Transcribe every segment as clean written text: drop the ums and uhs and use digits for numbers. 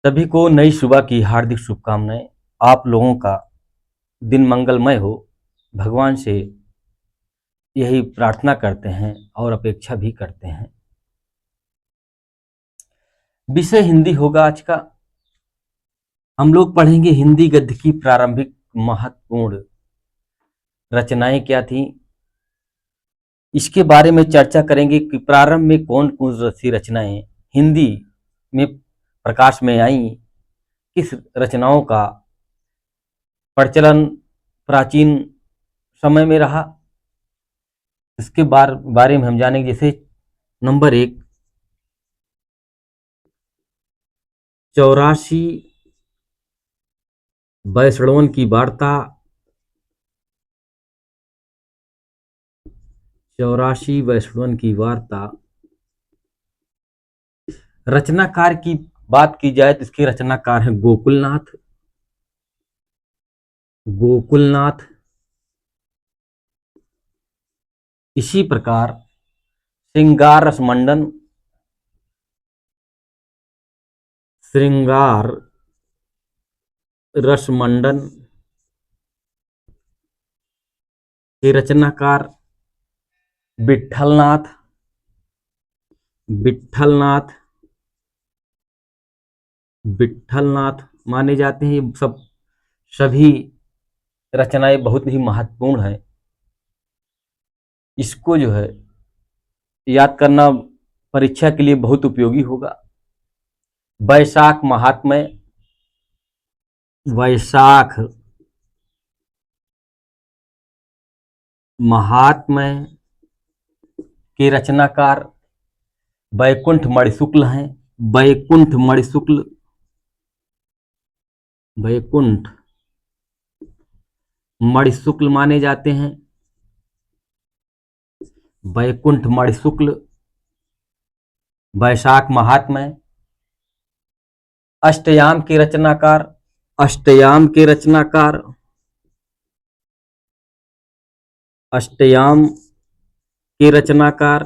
सभी को नई सुबह की हार्दिक शुभकामनाएं। आप लोगों का दिन मंगलमय हो, भगवान से यही प्रार्थना करते हैं और अपेक्षा भी करते हैं। विषय हिंदी होगा आज का। हम लोग पढ़ेंगे हिंदी गद्य की प्रारंभिक महत्वपूर्ण रचनाएं क्या थी, इसके बारे में चर्चा करेंगे कि प्रारंभ में कौन कौन सी रचनाएं हिंदी में प्रकाश में आई, किस रचनाओं का प्रचलन प्राचीन समय में रहा। इसके बारे में हम जानेंगे। जैसे नंबर 1, 84 वैष्णवन की वार्ता। 84 वैष्णवन की वार्ता। रचनाकार की बात की जाए तो इसके रचनाकार हैं गोकुलनाथ। गोकुलनाथ। इसी प्रकार श्रृंगार रसमंडन। श्रृंगार रसमंडन के रचनाकार विट्ठलनाथ। विट्ठलनाथ। विट्ठलनाथ माने जाते हैं। ये सब सभी रचनाएं बहुत ही महत्वपूर्ण है। इसको जो है याद करना परीक्षा के लिए बहुत उपयोगी होगा। वैशाख महात्म्य। वैशाख महात्म्य के रचनाकार वैकुंठ मणिशुक्ल हैं। वैकुंठ मणिशुक्ल। वैकुंठ मणिशुक्ल माने जाते हैं। वैकुंठ मणिशुक्ल। वैशाख महात्म्य। अष्टयाम के रचनाकार। अष्टयाम के रचनाकार। अष्टयाम के रचनाकार।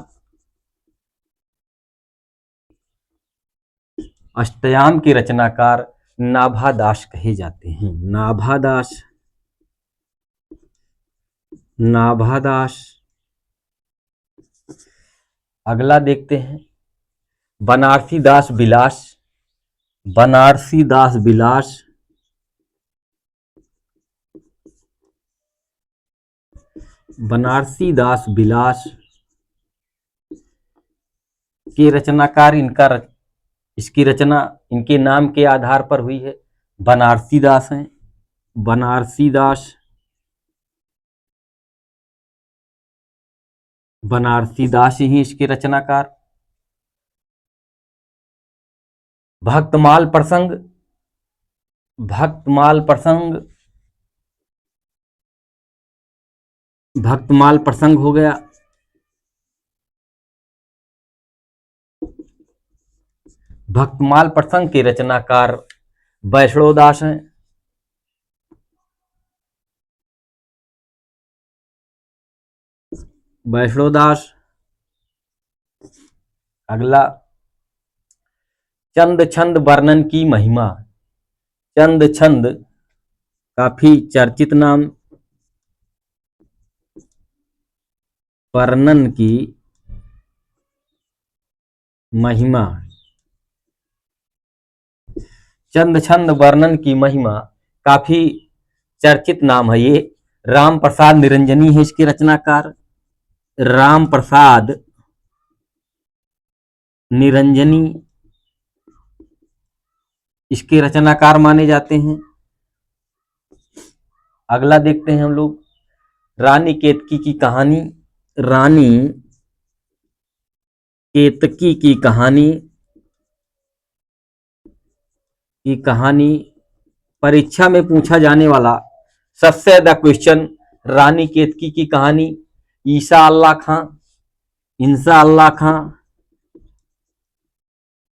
अष्टयाम के रचनाकार नाभादास कहे जाते हैं। नाभादास। नाभादास। अगला देखते हैं बनारसी दास विलास। बनारसी दास विलास। बनारसी दास विलास के रचनाकार इसकी रचना इनके नाम के आधार पर हुई है। बनारसी दास हैं। बनारसी दास। बनारसी दास ही इसके रचनाकार। भक्तमाल प्रसंग। भक्तमाल प्रसंग। भक्तमाल प्रसंग हो गया। भक्तमाल प्रसंग के रचनाकार वैष्णव दास हैं। वैष्णव दास। अगला चंद छंद वर्णन की महिमा। चंद छंद काफी चर्चित नाम। वर्णन की महिमा। चंद छंद वर्णन की महिमा काफी चर्चित नाम है ये। राम प्रसाद निरंजनी है इसके रचनाकार। राम प्रसाद निरंजनी इसके रचनाकार माने जाते हैं। अगला देखते हैं हम लोग रानी केतकी की कहानी। रानी केतकी की कहानी। परीक्षा में पूछा जाने वाला सबसे ज्यादा क्वेश्चन रानी केतकी की कहानी। ईसा अल्लाह खां। इंसा अल्लाह खां।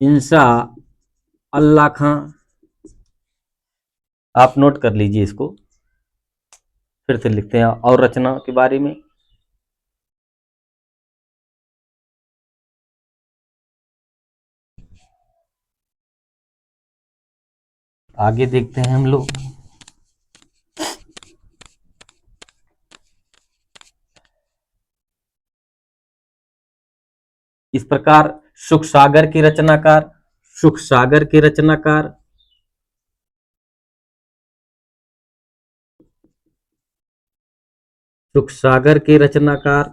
इंसा अल्लाह खां। आप नोट कर लीजिए इसको। फिर से लिखते हैं और रचना के बारे में। आगे देखते हैं हम लोग। इस प्रकार सुख सागर के रचनाकार, सुख सागर के रचनाकार सुख सागर के रचनाकार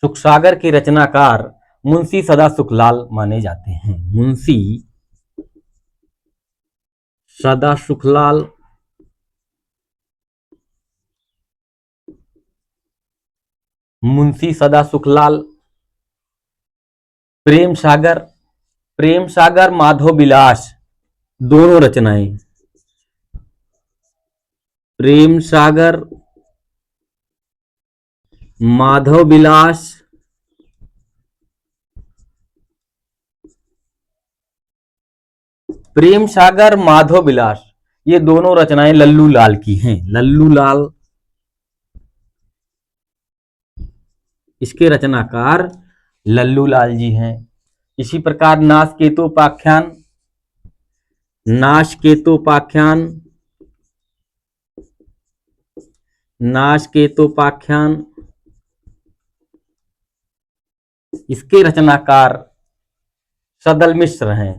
सुख सागर के रचनाकार मुंशी सदा सुखलाल माने जाते हैं। मुंशी सदा सुखलाल मुंशी सदा सुखलाल। प्रेम सागर, प्रेम सागर माधव विलास, दोनों रचनाएं, प्रेम सागर माधव विलास, प्रेम सागर माधव विलास, ये दोनों रचनाएं लल्लू लाल की हैं। लल्लू लाल, इसके रचनाकार लल्लू लाल जी हैं। इसी प्रकार नासकेतोपाख्यान, नासकेतोपाख्यान, नासकेतोपाख्यान, इसके रचनाकार सदल मिश्र हैं।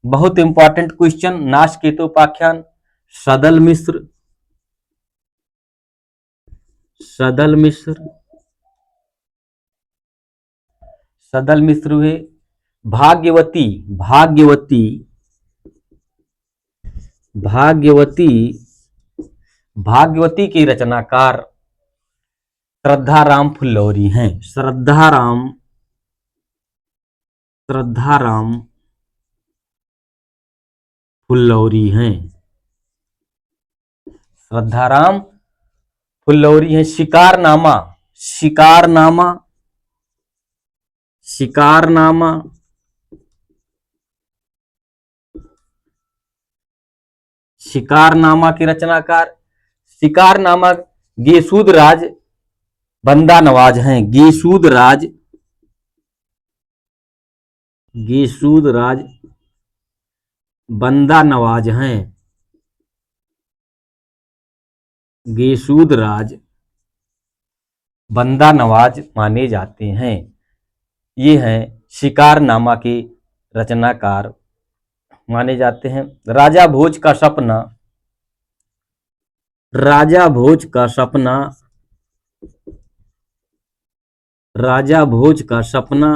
बहुत इंपॉर्टेंट क्वेश्चन, नासकेतोपाख्यान सदल मिश्र, सदल मिश्र, सदल मिश्र हुए। भाग्यवती, भाग्यवती, भाग्यवती, भाग्यवती के रचनाकार श्रद्धाराम फुल्लौरी हैं। श्रद्धाराम, श्रद्धाराम फुल्लौरी हैं। श्रद्धाराम फुल्लौरी हैं। शिकारनामा, शिकारनामा, शिकारनामा, शिकारनामा के रचनाकार, शिकारनामा गेसूद राज बंदा नवाज हैं। गेसूद राज, गेसूद राज बंदा नवाज हैं। गेसूद राज बंदा नवाज माने जाते हैं। ये हैं शिकारनामा के रचनाकार माने जाते हैं। राजा भोज का सपना, राजा भोज का सपना, राजा भोज का सपना,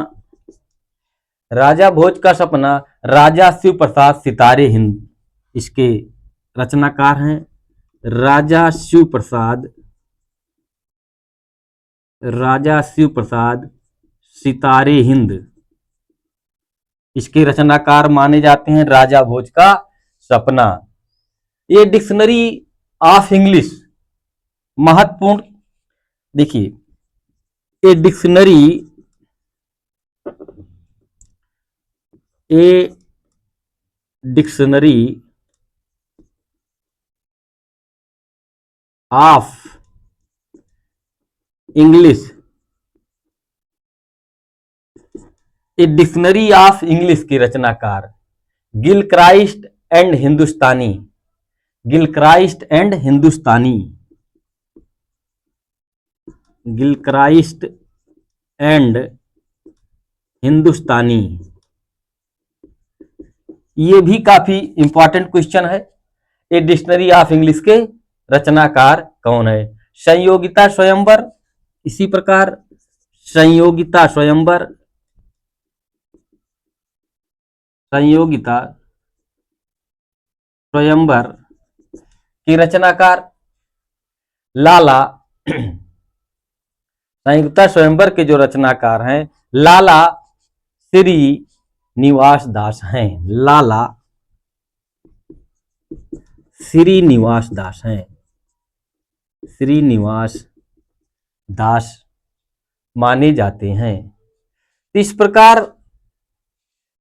राजा भोज का सपना राजा शिव प्रसाद सितारे हिंद इसके रचनाकार हैं। राजा शिव प्रसाद, राजा शिव प्रसाद सितारे हिंद इसके रचनाकार माने जाते हैं। राजा भोज का सपना। ये डिक्शनरी ऑफ इंग्लिश महत्वपूर्ण, देखिए a dictionary, a dictionary of English, a dictionary of English के रचनाकार Gilchrist and Hindustani, Gilchrist and Hindustani, Gilchrist and Hindustani. ये भी काफी इंपॉर्टेंट क्वेश्चन है। ए डिक्शनरी ऑफ इंग्लिश के रचनाकार कौन है? संयोगिता स्वयंवर, इसी प्रकार संयोगिता स्वयंवर, संयोगिता स्वयंवर के रचनाकार लाला, संयुक्ता स्वयंवर के जो रचनाकार हैं लाला श्री निवास दास हैं। लाला श्रीनिवास दास हैं। श्रीनिवास दास माने जाते हैं। इस प्रकार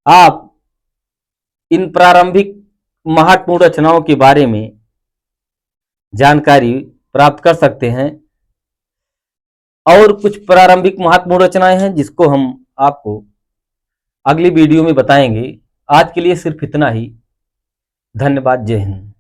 आप इन प्रारंभिक महत्वपूर्ण रचनाओं के बारे में जानकारी प्राप्त कर सकते हैं। और कुछ प्रारंभिक महत्वपूर्ण रचनाएं हैं जिसको हम आपको अगली वीडियो में बताएंगे। आज के लिए सिर्फ इतना ही। धन्यवाद। जय हिंद।